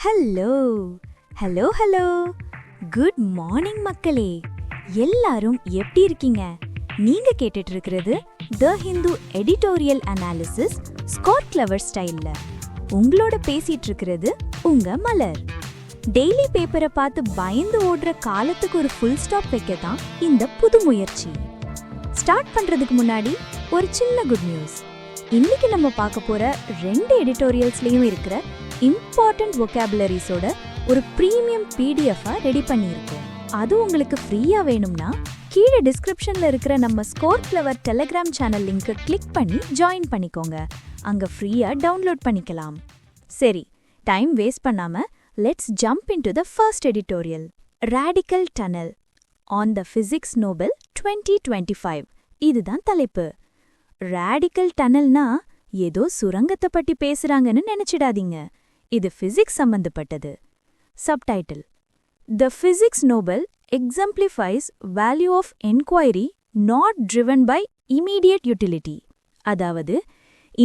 Hello hello hello good morning மக்களே, எல்லாரும் எப்படி இருக்கீங்க? நீங்க கேட்டுட்டு இருக்கிறது த ஹிந்து எடிட்டோரியல் அனாலிசிஸ் ஸ்காட் கிளவர் ஸ்டைல்ல. உங்களோட பேசிட்டு இருக்கிறது உங்க மலர். டெய்லி பேப்பரை பார்த்து பயந்து ஓடுற காலத்துக்கு ஒரு ஃபுல் ஸ்டாப் வைக்கத்தான் இந்த புது முயற்சி. ஸ்டார்ட் பண்றதுக்கு முன்னாடி ஒரு சின்ன குட் நியூஸ். இன்னைக்கு நம்ம பார்க்க போற 2 எடிட்டோரியல்ஸ்லயும் இருக்கிற இம்பார்ட்டன்ட் vocabularies-ஓட ஒரு பிரீமியம் PDF-ஆ ரெடி பண்ணியிருக்கோம். அது உங்களுக்கு ஃப்ரீயா வேணும்னா கீழே டிஸ்கிரிப்ஷன்ல இருக்கிற நம்ம ஸ்கோர் கிளவர் டெலிகிராம் சேனல் லிங்கை கிளிக் பண்ணி ஜாயின் பண்ணிக்கோங்க. அங்க ஃப்ரீயா டவுன்லோட் பண்ணிக்கலாம். சரி, டைம் வேஸ்ட் பண்ணாம let's jump into the first editorial. Radical tunnel on the physics Nobel 2025. இதுதான் தலைப்பு. ராடிக்கல் டனல்னா ஏதோ சுரங்கத்தை பற்றி பேசுறாங்கன்னு நினைச்சிடாதீங்க. இது பிசிக்ஸ் சம்பந்தப்பட்டது. Subtitle: The Physics Nobel exemplifies value of enquiry not driven by immediate utility. அதாவது,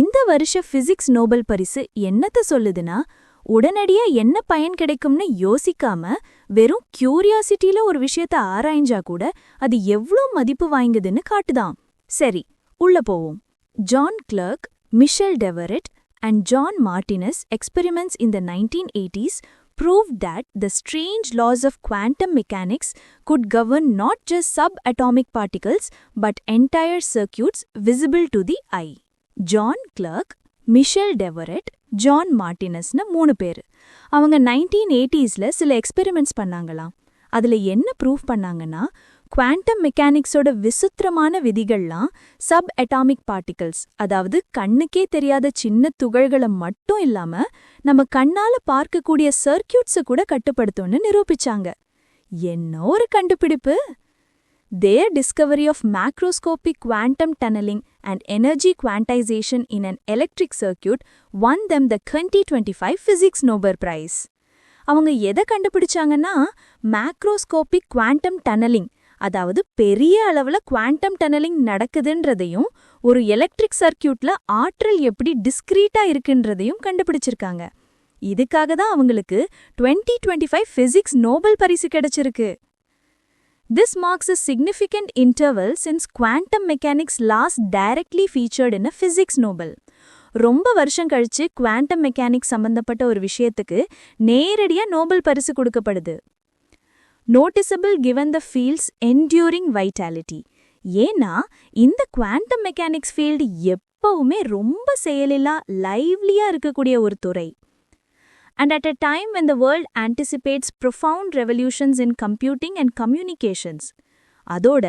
இந்த வருஷ பிசிக்ஸ் நோபல் பரிசு என்னத்த சொல்லுதுன்னா, உடனடியா என்ன பயன் கிடைக்கும்னு யோசிக்காம வெறும் கியூரியாசிட்டியில ஒரு விஷயத்த ஆராய்ஞ்சா கூட அது எவ்வளோ மதிப்பு வாய்ந்ததுன்னு காட்டுதாம். சரி, உள்ள போவோம். John Clark, Michel Devoret and John Martinez experiments in the 1980s proved that the strange laws of quantum mechanics could govern not just subatomic particles but entire circuits visible to the eye. John Clerk, Michel Deverett, John Martinez-னு 3 பேர். அவங்க 1980sல சில experiments பண்ணாங்களாம். அதுல என்ன prove பண்ணாங்கன்னா, quantum மெக்கானிக்ஸோட விசித்திரமான விதிகள்லாம் sub atomic particles, அதாவது கண்ணுக்கே தெரியாத சின்ன துகள்களை மட்டும் இல்லாம நம்ம கண்ணால பார்க்கக்கூடிய சர்க்கியூட்ஸை கூட கட்டுப்படுத்தும்னு நிரூபிச்சாங்க. என்ன ஒரு கண்டுபிடிப்பு! Their discovery of macroscopic quantum tunneling and energy quantization in an electric circuit won them the 2025 Physics Nobel Prize. அவங்க எதை கண்டுபிடிச்சாங்கன்னா, மேக்ரோஸ்கோபிக் குவாண்டம் டனலிங், அதாவது பெரிய அளவுல குவாண்டம் டனலிங் நடக்குதுன்றதையும் ஒரு எலக்ட்ரிக் சர்க்கியூட்ல ஆற்றல் எப்படி டிஸ்கிரீட்டா இருக்குன்றதையும் கண்டுபிடிச்சிருக்காங்க. இதுக்காக தான் அவங்களுக்கு 2025 பிசிக்ஸ் நோபல் பரிசு கிடைச்சிருக்கு. This marks a significant interval since quantum mechanics last directly featured in a physics Nobel. ரொம்ப வருஷம் கழிச்சு குவாண்டம் மெக்கானிக்ஸ் சம்பந்தப்பட்ட ஒரு விஷயத்துக்கு நேரடியா நோபல் பரிசு கொடுக்கப்படுது. Noticeable given the field's enduring vitality. ஏன்னா இந்த குவாண்டம் மெக்கானிக்ஸ் ஃபீல்டு எப்பவுமே ரொம்ப செயலிலா லைவ்லியா இருக்கக்கூடிய ஒரு துறை. And at a time when the world anticipates profound revolutions in computing and communications. அதோட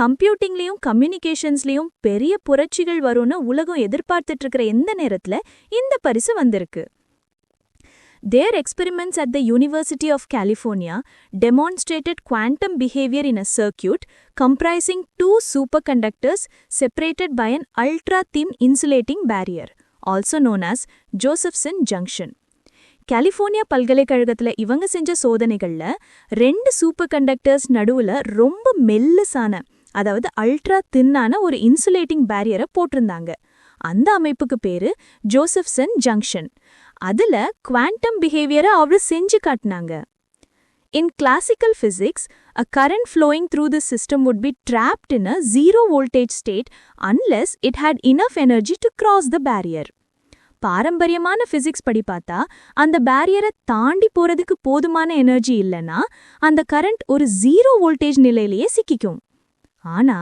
கம்ப்யூட்டிங்லயும் கம்யூனிகேஷன்ஸ்லயும் பெரிய புரட்சிகள் வரும்னு உலகம் எதிர்பார்த்துட்டு இருக்கிற எந்த நேரத்துல இந்த பரிசு வந்திருக்கு. Their experiments at the University of California demonstrated quantum behavior in a circuit comprising 2 superconductors separated by an ultra-thin insulating barrier, also known as Josephson junction. California பல்கலைக்கழகத்துல இவங்க செஞ்ச சோதனைகள்ல 2 சூப்பர் கண்டக்டர்ஸ் நடுவுல ரொம்ப மெல்லுசான, அதாவது அல்ட்ரா தின்னான ஒரு இன்சுலேட்டிங் பேரியரை போட்டிருந்தாங்க. அந்த அமைப்புக்கு பேரு ஜோசப்சன் ஜங்ஷன். அதுல குவாண்டம் பிஹேவியரை அவரு செஞ்சு காட்டினாங்க. In classical physics, a current flowing through the system would be trapped in a zero voltage state unless it had enough energy to cross the barrier. பாரம்பரியமான பிசிக்ஸ் படி பார்த்தா அந்த பேரியரை தாண்டி போறதுக்கு போதுமான எனர்ஜி இல்லைன்னா அந்த கரண்ட் ஒரு 0 வோல்டேஜ் நிலையிலேயே சிக்கிக்கும். ஆனா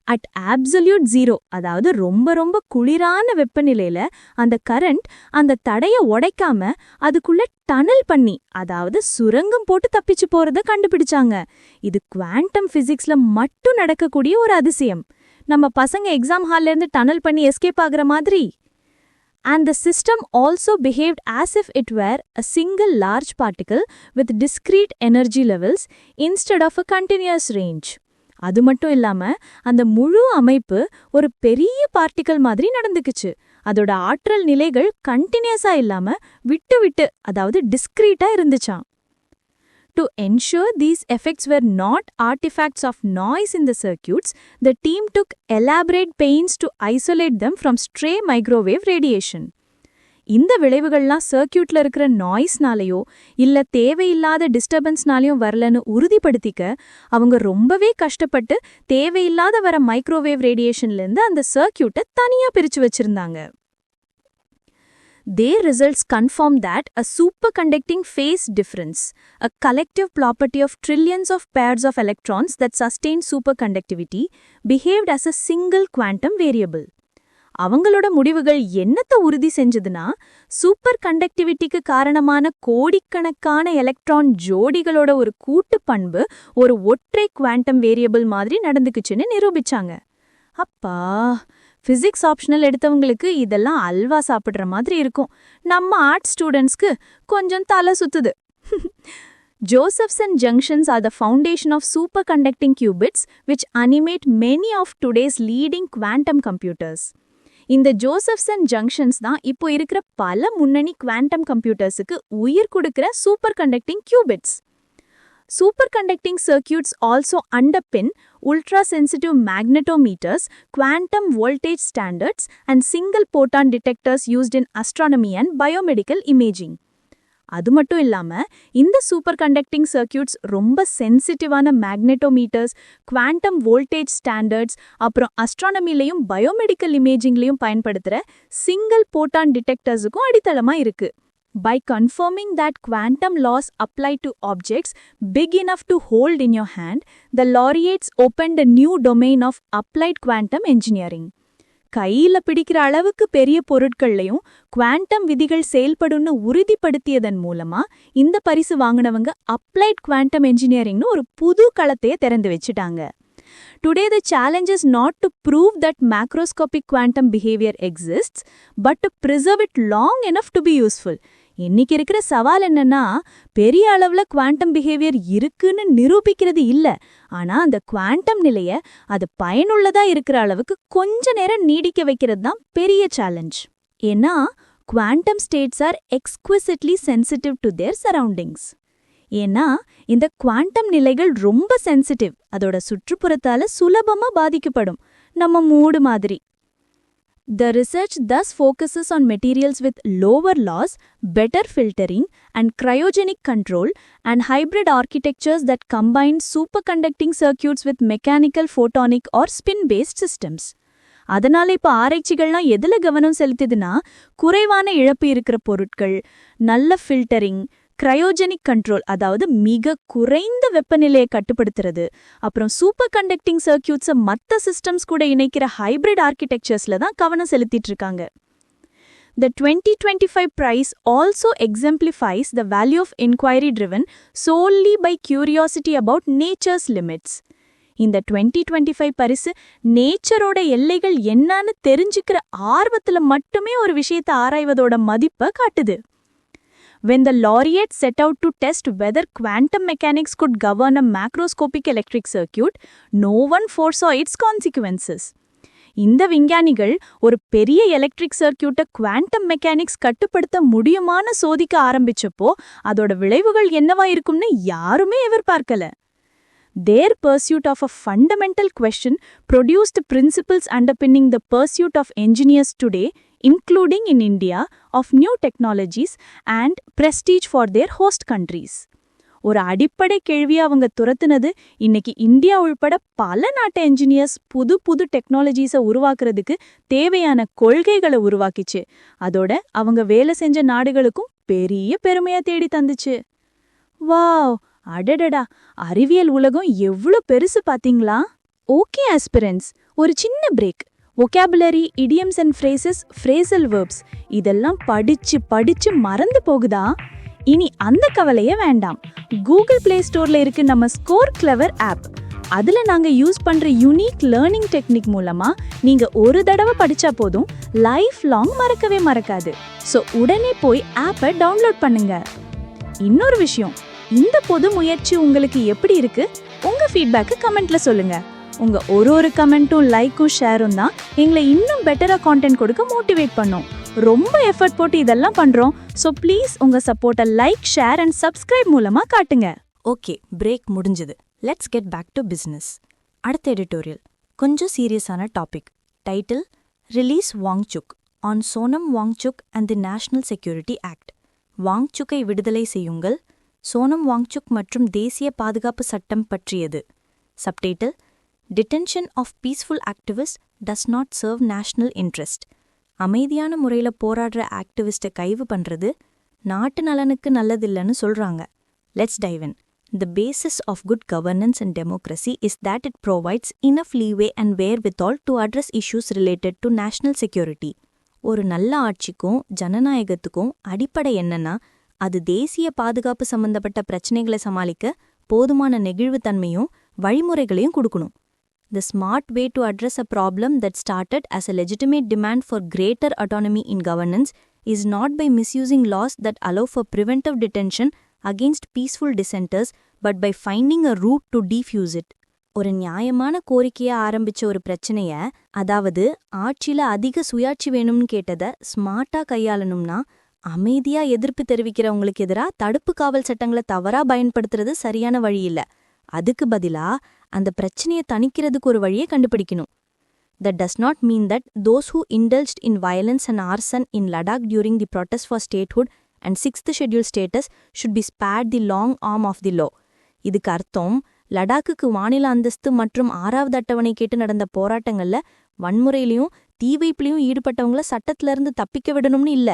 அட் ஆப்சல்யூட் 0, அதாவது ரொம்ப ரொம்ப குளிரான வெப்பநிலையில அந்த கரண்ட் அந்த தடைய உடைக்காம அதுக்குள்ள டனல் பண்ணி, அதாவது சுரங்கம் போட்டு தப்பிச்சு போறத கண்டுபிடிச்சாங்க. இது குவாண்டம் பிசிக்ஸ்ல மட்டும் நடக்கக்கூடிய ஒரு அதிசயம். நம்ம பசங்க எக்ஸாம் ஹால்ல இருந்து டனல் பண்ணி எஸ்கேப் ஆகுற மாதிரி. And the system also behaved as if it were a single large particle with discrete energy levels instead of a continuous range. அது மட்டும் இல்லாம அந்த முழு அமைப்பு ஒரு பெரிய பார்ட்டிகல் மாதிரி நடந்துக்குச்சு. அதோட ஆற்றல் நிலைகள் கண்டினியூஸா இல்லாம விட்டு விட்டு, அதாவது டிஸ்கிரீட்டா இருந்துச்சாம். To ensure these effects were not artifacts of noise in the circuits, the team took elaborate pains to isolate them from stray microwave radiation. இந்த விளைவுகள்லாம் சர்க்கியூட்ல இருக்கிற நாய்ஸ்னாலேயோ இல்ல தேவையில்லாத டிஸ்டர்பன்ஸ்னாலேயும் வரலன்னு உறுதிப்படுத்திக்க அவங்க ரொம்பவே கஷ்டப்பட்டு தேவையில்லாத வர மைக்ரோவேவ் ரேடியேஷன்லேருந்து அந்த சர்க்கியூட்டை தனியா பிரிச்சு வச்சிருந்தாங்க. Their results confirm that a superconducting phase difference, a collective property of trillions of pairs of electrons that sustain superconductivity, behaved as a single quantum variable. அவங்களோட முடிவுகள் என்னத்தை உறுதி செஞ்சதுன்னா சூப்பர் கண்டக்டிவிட்டிக்கு காரணமான கோடிக்கணக்கான எலக்ட்ரான் ஜோடிகளோட ஒரு கூட்டு பண்பு ஒரு ஒற்றை குவாண்டம் வேரியபிள் மாதிரி நடந்துக்குச்சுன்னு நிரூபிச்சாங்க. அப்பா, பிசிக்ஸ் ஆப்ஷனல் எடுத்தவங்களுக்கு இதெல்லாம் அல்வா சாப்பிடுற மாதிரி இருக்கும். நம்ம ஆர்ட்ஸ் ஸ்டூடெண்ட்ஸ்க்கு கொஞ்சம் தலை சுத்துது. Josephson junctions are the foundation of superconducting qubits which animate many of today's leading quantum computers. இந்த ஜோசப்சன் ஜங்ஷன்ஸ் தான் இப்போ இருக்கிற பல முன்னணி குவாண்டம் கம்ப்யூட்டர்ஸுக்கு உயிர் கொடுக்கிற super conducting கியூபிட்ஸ். Superconducting circuits also underpin ultra-sensitive magnetometers, quantum voltage standards, and single-photon detectors used in astronomy and biomedical imaging. அது மட்டும் இல்லாம இந்த சூப்பர் கண்டக்டிங் சர்க்கியூட்ஸ் ரொம்ப சென்சிட்டிவான மேக்னெட்டோமீட்டர்ஸ், குவாண்டம் வோல்டேஜ் ஸ்டாண்டர்ட்ஸ், அப்புறம் அஸ்ட்ரானமிலையும் பயோமெடிக்கல் இமேஜிங்லையும் பயன்படுத்துகிற சிங்கிள் போட்டான் டிடெக்டர்ஸுக்கும் அடித்தளமா இருக்கு. By confirming that quantum laws apply to objects big enough to hold in your hand, the laureates opened a new domain of applied quantum engineering. கையில பிடிக்கிற அளவுக்கு பெரிய பொருட்கள்லையும் குவாண்டம் விதிகள் செயல்படும்னு உறுதிப்படுத்தியதன் மூலமா இந்த பரிசு வாங்கினவங்க அப்ளைட் குவாண்டம் என்ஜினியரிங்னு ஒரு புது களத்தையே திறந்து வச்சுட்டாங்க. Today the challenge is not to prove that macroscopic quantum behavior exists, but to preserve it long enough to be useful. இன்னைக்கு இருக்கிற சவால் என்னன்னா பெரிய அளவுல குவாண்டம் பிஹேவியர் இருக்குன்னு நிரூபிக்கிறது இல்ல, ஆனா அந்த குவாண்டம் நிலைய அது பயனுள்ளதா இருக்கிற அளவுக்கு கொஞ்ச நேரம் நீடிக்க வைக்கிறது தான் பெரிய சேலஞ்ச். ஏன்னா quantum states are exquisitely sensitive to their surroundings. ஏன்னா இந்த குவாண்டம் நிலைகள் ரொம்ப சென்சிட்டிவ், அதோட சுற்றுப்புறத்தால சுலபமா பாதிக்கப்படும், நம்ம மூடு மாதிரி. The research thus focuses on materials with lower loss, better filtering, and cryogenic control, and hybrid architectures that combine superconducting circuits with mechanical, photonic, or spin-based systems. அதனால இப்ப ஆராய்ச்சிகள்லாம் எதுல கவனம் செலுத்துதுன்னா குறைவான இழப்பு இருக்கிற பொருட்கள், நல்ல ஃபில்டரிங், கிரையோஜெனிக் கண்ட்ரோல், அதாவது மிக குறைந்த வெப்பநிலையை கட்டுப்படுத்துறது, அப்புறம் சூப்பர் கண்டக்டிங் சர்க்கியூட்ஸை மற்ற சிஸ்டம்ஸ் கூட இணைக்கிற ஹைபிரிட் ஆர்கிடெக்சர்ஸ்ல தான் கவனம் செலுத்திட்டு இருக்காங்க. The 2025 prize also exemplifies the value of inquiry driven solely by curiosity about nature's limits. இந்த 2025 பரிசு நேச்சரோட எல்லைகள் என்னன்னு தெரிஞ்சுக்கிற ஆர்வத்துல மட்டுமே ஒரு விஷயத்தை ஆராய்வதோட மதிப்பை காட்டுது. When the laureates set out to test whether quantum mechanics could govern a macroscopic electric circuit, no one foresaw its consequences. இந்த விஞ்ஞானிகள் ஒரு பெரிய எலக்ட்ரிக் சர்க்கியூட்டை குவாண்டம் மெக்கானிக்ஸ் கட்டுப்படுத்த முடியுமான்னு சோதிக்க ஆரம்பிச்சப்போ அதோட விளைவுகள் என்னவா இருக்கும்னு யாருமே எதிர்பார்க்கல. Their pursuit of a fundamental question produced principles underpinning the pursuit of engineers today, including in India, of new technologies and prestige for their host countries. ஒரு அடிப்படை கேள்வியை அவங்க துரத்துனது இன்னைக்கு இந்தியா உள்பட பல நாட்டு என்ஜினியர்ஸ் புது புது டெக்னாலஜிஸை உருவாக்குறதுக்கு தேவையான கொள்கைகளை உருவாக்கிச்சு. அதோட அவங்க வேலை செஞ்ச நாடுகளுக்கும் பெரிய பெருமையா தேடி தந்துச்சு. வாவ், அடடடா, அறிவியல் உலகம் எவ்வளோ பெருசு பாத்தீங்களா? ஓகே ஆஸ்பிரன்ஸ், ஒரு சின்ன break. vocabulary, idioms and phrases, phrasal verbs இதெல்லாம் படிச்சு மறந்து போகுதா? இனி அந்த கவலையே வேண்டாம். கூகுள் பிளே ஸ்டோர்ல இருக்கு நம்ம ஸ்கோர் கிளவர் ஆப். அதுல நாங்க யூஸ் பண்ற யூனிக் லேர்னிங் டெக்னிக் மூலமா நீங்க ஒரு தடவை படிச்சா போதும், லைஃப் லாங் மறக்கவே மறக்காது. சோ உடனே போய் ஆப்பை டவுன்லோட் பண்ணுங்க. இன்னொரு விஷயம், இந்த பொது முயற்சி உங்களுக்கு எப்படி இருக்கு? உங்க ஃபீட்பேக்கு கமெண்ட்ல சொல்லுங்க. உங்க ஒரு கமெண்ட்டும் லைக்கும் ஷேரும் தான் எங்களை இன்னும் பெட்டரா கான்டென்ட் கொடுக்க மோட்டிவேட் பண்ணும். ரொம்ப எஃபர்ட் போட்டு இதெல்லாம் பண்றோம். ஸோ ப்ளீஸ் உங்க சப்போர்ட்டை லைக், ஷேர் அண்ட் சப்ஸ்கிரைப் மூலமா காட்டுங்க. ஓகே, பிரேக் முடிஞ்சது. Let's get back to business. அடுத்த எடிட்டோரியல் கொஞ்சம் சீரியஸான topic. Title: release Wangchuk on Sonam Wangchuk and the National Security Act. வாங்சுக்கை விடுதலை செய்யுங்கள், சோனம் வாங்சுக் மற்றும் தேசிய பாதுகாப்பு சட்டம் பற்றியது. Subtitle: Detention of peaceful activists does not serve national interest. அமைதியான முறையில போராடுற ஆக்டிவிஸ்ட்டை கைது பண்றது நாட்டு நலனுக்கு நல்லதில்லைன்னு சொல்றாங்க. Let's dive in. The basis of good governance and democracy is that it provides enough leeway and wherewithal to address issues related to national security. ஒரு நல்ல ஆட்சிக்கும் ஜனநாயகத்துக்கும் அடிப்படை என்னன்னா, அது தேசிய பாதுகாப்பு சம்பந்தப்பட்ட பிரச்சனைகளை சமாளிக்க போதுமான நெகிழ்வுத்தன்மையும் வழிமுறைகளையும் கொடுக்கணும். The smart way to address a problem that started as a legitimate demand for greater autonomy in governance is not by misusing laws that allow for preventive detention against peaceful dissenters, but by finding a route to defuse it. ஒரு நியாயமான கோரிக்கையா ஆரம்பிச்ச ஒரு பிரச்சனைய, அதாவது ஆட்சியில அதிக சுயாட்சி வேணும்னு கேட்டதை ஸ்மார்ட்டா கையாளணும்னா, அமைதியா எதிர்ப்பு தெரிவிக்கிறவங்களுக்கு எதிரா தடுப்பு காவல் சட்டங்களை தவறா பயன்படுத்துறது சரியான வழி இல்ல. அதுக்கு பதிலா அந்த பிரச்சனையை தணிக்கிறதுக்கு ஒரு வழியை கண்டுபிடிக்கணும். That does not mean that those who indulged in violence and arson in Ladakh during the protest for statehood and 6th schedule status should be spared the long arm of the law. இதுக்கு அர்த்தம், லடாக்குக்கு மாநில அந்தஸ்து மற்றும் 6வது அட்டவணை கேட்டு நடந்த போராட்டங்கள்ல வன்முறையிலையும் தீவைப்பிலையும் ஈடுபட்டவங்கள சட்டத்திலிருந்து தப்பிக்க விடணும்னு இல்ல.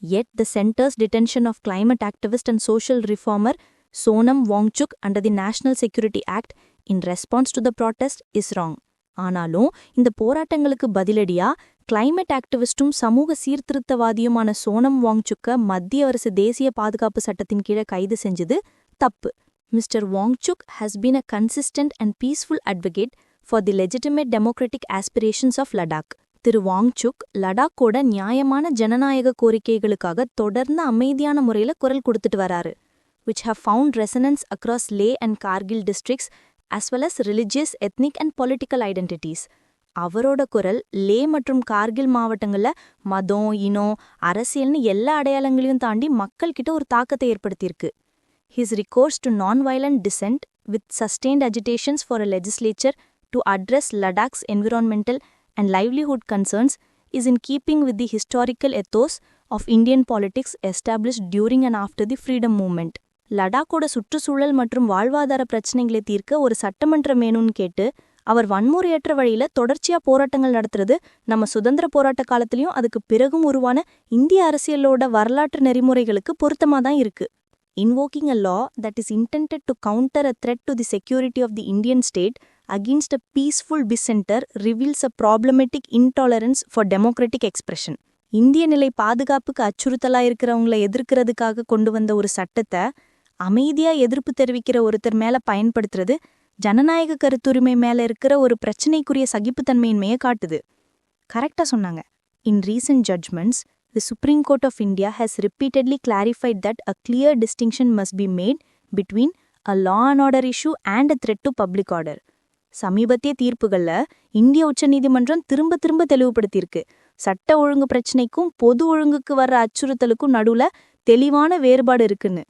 Yet the center's detention of climate activist and social reformer Sonam Wangchuk under the National Security Act in response to the protest is wrong. ஆனாலும் இந்த போராட்டங்களுக்கு பதிலடியா கிளைமேட் ஆக்டிவிஸ்டும் சமூக சீர்திருத்தவாதியுமான சோனம் வாங்சுக்க மத்திய அரசு தேசிய பாதுகாப்பு சட்டத்தின் கீழே கைது செஞ்சது தப்பு. Mr. Wangchuk has been a consistent and peaceful advocate for the legitimate democratic aspirations of Ladakh. திரு வாங்சுக் லடாக்கோட நியாயமான ஜனநாயக கோரிக்கைகளுக்காக தொடர்ந்து அமைதியான முறையில குரல் கொடுத்துட்டு வராரு, which have found resonance across Leh and Kargil districts as well as religious, ethnic and political identities. அவரோட குரல் லே மற்றும் கார்கில் மாவட்டங்கள்ல மதம், இனம், அரசியல்னு எல்லா அடையாளங்களையும் தாண்டி மக்கள் கிட்ட ஒரு தாக்கத்தை ஏற்படுத்தியிருக்கு. His recourse to non-violent dissent with sustained agitations for a legislature to address Ladakh's environmental and livelihood concerns is in keeping with the historical ethos of Indian politics established during and after the freedom movement. லடாக்கோட சுற்றுச்சூழல் மற்றும் வாழ்வாதார பிரச்சனைகளை தீர்க்க ஒரு சட்டமன்றம் வேணும்னு கேட்டு அவர் வன்முறையற்ற வழியில தொடர்ச்சியா போராட்டங்கள் நடத்துறது நம்ம சுதந்திர போராட்ட காலத்திலயும் அதுக்கு பிறகும் உருவான இந்திய அரசியலோட வரலாற்று நெறிமுறைகளுக்கு பொருத்தமாதான் இருக்கு. Invoking a law that is intended to counter a threat to the security of the Indian state against a peaceful dissenter reveals a problematic intolerance for democratic expression. இந்திய நிலை பாதுகாப்புக்கு அச்சுறுத்தலா இருக்கிறவங்களை எதிர்க்கிறதுக்காக கொண்டு வந்த ஒரு சட்டத்தை அமைதியா எதிர்ப்பு தெரிவிக்கிற ஒருத்தர் மேல பயன்படுத்துறது ஜனநாயக கருத்துரிமை மேல இருக்கிற ஒரு பிரச்சனைக்குரிய சகிப்புத்தன்மையின்மையை காட்டுது. கரெக்டா சொன்னாங்க. In recent judgments, the Supreme Court of India has repeatedly clarified that a clear distinction must be made between a law and order issue and a threat to public order. சமீபத்திய தீர்ப்புகள்ல இந்திய உச்சநீதிமன்றம் திரும்ப திரும்ப தெளிவுபடுத்தியிருக்கு, சட்ட ஒழுங்கு பிரச்சனைக்கும் பொது ஒழுங்குக்கு வர்ற அச்சுறுத்தலுக்கும் நடுவுல தெளிவான வேறுபாடு இருக்குன்னு.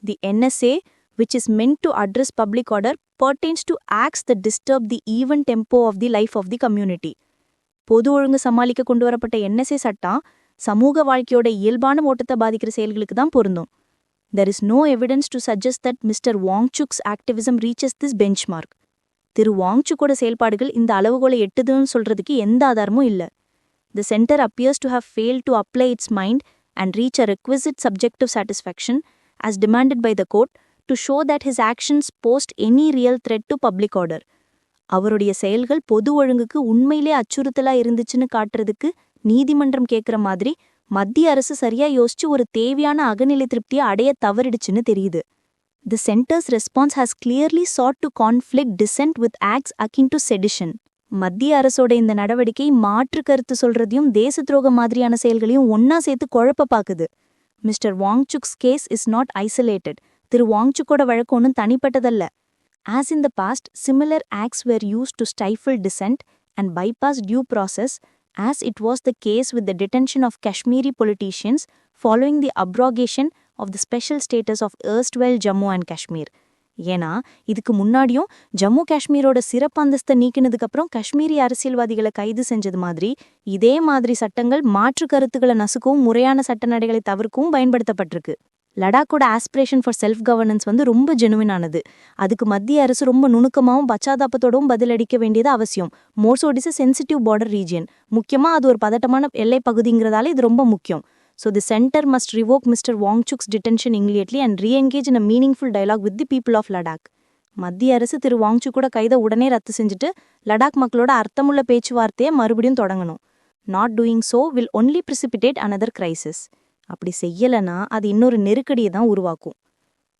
The NSA, which is meant to address public order, pertains to acts that disturb the even tempo of the life of the community. பொது ஒழுங்கு சமாளிக்க கொண்டு வரப்பட்ட NSA சட்டம் சமூக வாழ்க்கையோட இயல்பான ஓட்டத்தை பாதிக்கிற செயல்களுக்கு தான் பொருந்தும். There is no evidence to suggest that Mr. Wangchuk's activism reaches this benchmark. திரு வாங்சுக்கோட செயல்பாடுகள் இந்த அளவுகோலை எட்டுதுன்னு சொல்றதுக்கு எந்த ஆதாரமும் இல்ல. The center appears to have failed to apply its mind and reach a requisite subjective satisfaction as demanded by the court to show that his actions posed any real threat to public order. அவருடைய செயல்கள் பொது ஒழுங்குக்கு உண்மையிலே அச்சுறுத்தலா இருந்துச்சுன்னு காட்டுறதுக்கு நீதிமன்றம் கேட்குற மாதிரி மத்திய அரசு சரியா யோசிச்சு ஒரு தேவையான அகநிலை திருப்தியை அடைய தவறிடுச்சுன்னு தெரியுது. The center's response has clearly sought to conflict dissent with acts akin to sedition. மத்திய அரசோட இந்த நடவடிக்கை மாற்று கருத்து சொல்றதையும் தேச துரோக மாதிரியான செயல்களையும் ஒன்னா சேர்த்து குழப்ப பாக்குது. Mr. Wangchuk's case is not isolated. திரு வாங்சுக்கோட வழக்கு ஒன்றும் தனிப்பட்டதல்ல. As in the past, similar acts were used to stifle dissent and bypass due process, as it was the case with the detention of Kashmiri politicians following the abrogation of the special status of erstwhile Jammu and Kashmir. ஏன்னா இதுக்கு முன்னாடியும் ஜம்மு காஷ்மீரோட சிறப்பு அந்தஸ்தை நீக்கினதுக்கு அப்புறம் காஷ்மீரி அரசியல்வாதிகளை கைது செஞ்சது மாதிரி இதே மாதிரி சட்டங்கள் மாற்று கருத்துக்களை நசுக்கவும் முறையான சட்ட நடைகளை தவிர்க்கவும் பயன்படுத்தப்பட்டிருக்கு. லடாக்கோட ஆஸ்பிரேஷன் ஃபார் செல்ஃப் கவர்னன்ஸ் ரொம்ப ஜெனுவினானது. அதுக்கு மத்திய அரசு ரொம்ப நுணுக்கமாகவும் பச்சாதாபத்தோடவும் பதிலளிக்க வேண்டியது அவசியம். மோர்சோ is a sensitive border region. முக்கியமாக அது ஒரு பதட்டமான எல்லை பகுதிங்கிறதால இது ரொம்ப முக்கியம். So the center must revoke Mr. Wangchuk's detention immediately and re-engage in a meaningful dialogue with the people of Ladakh. மத்திய அரசு திரு வாங்சுக்கோட கைதை உடனே ரத்து செஞ்சுட்டு லடாக் மக்களோட அர்த்தமுள்ள பேச்சுவார்த்தையை மறுபடியும் தொடங்கணும். Not doing so will only precipitate another crisis. அப்படி செய்யலைன்னா அது இன்னொரு நெருக்கடியை தான் உருவாக்கும்.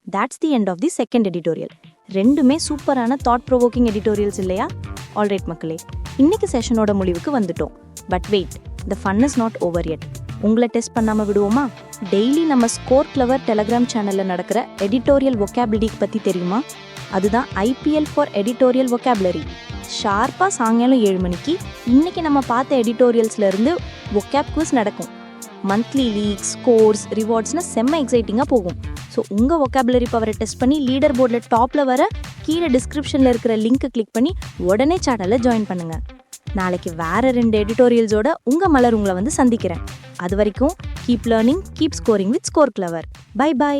That's the end of the second editorial. ரெண்டுமே சூப்பரான தாட் ப்ரோவோக்கிங் எடிட்டோரியல்ஸ் இல்லையா? ஆல்ரைட் மக்களே, இன்னைக்கு செஷனோட முடிவுக்கு வந்துட்டோம். But wait, the fun is not over yet. உங்களை டெஸ்ட் பண்ணாமல் விடுவோமா? டெய்லி நம்ம ஸ்கோர் கிளவர் டெலகிராம் சேனலில் நடக்கிற எடிட்டோரியல் vocabulary பற்றி தெரியுமா? அதுதான் IPL ஃபார் எடிட்டோரியல் vocabulary. ஷார்ப்பாக சாயங்காலம் 7 மணிக்கு இன்னைக்கு நம்ம பார்த்த எடிட்டோரியல்ஸ்லேருந்து vocab quiz நடக்கும். மந்த்லி லீக்ஸ், ஸ்கோர்ஸ், ரிவார்ட்ஸ்னு செம்ம எக்ஸைட்டிங்காக போகும். ஸோ உங்கள் vocabulary பவரை டெஸ்ட் பண்ணி லீடர் போர்டில் டாப்பில் வர கீழே டிஸ்கிரிப்ஷனில் இருக்கிற லிங்க்கை கிளிக் பண்ணி உடனே சேனலில் ஜாயின் பண்ணுங்கள். நாளைக்கு வேற 2 எடிட்டோரியல்ஸோட உங்கள் மலர் உங்களை சந்திக்கிறேன். அது வரைக்கும் keep learning, keep scoring with Score Clever. Bye by.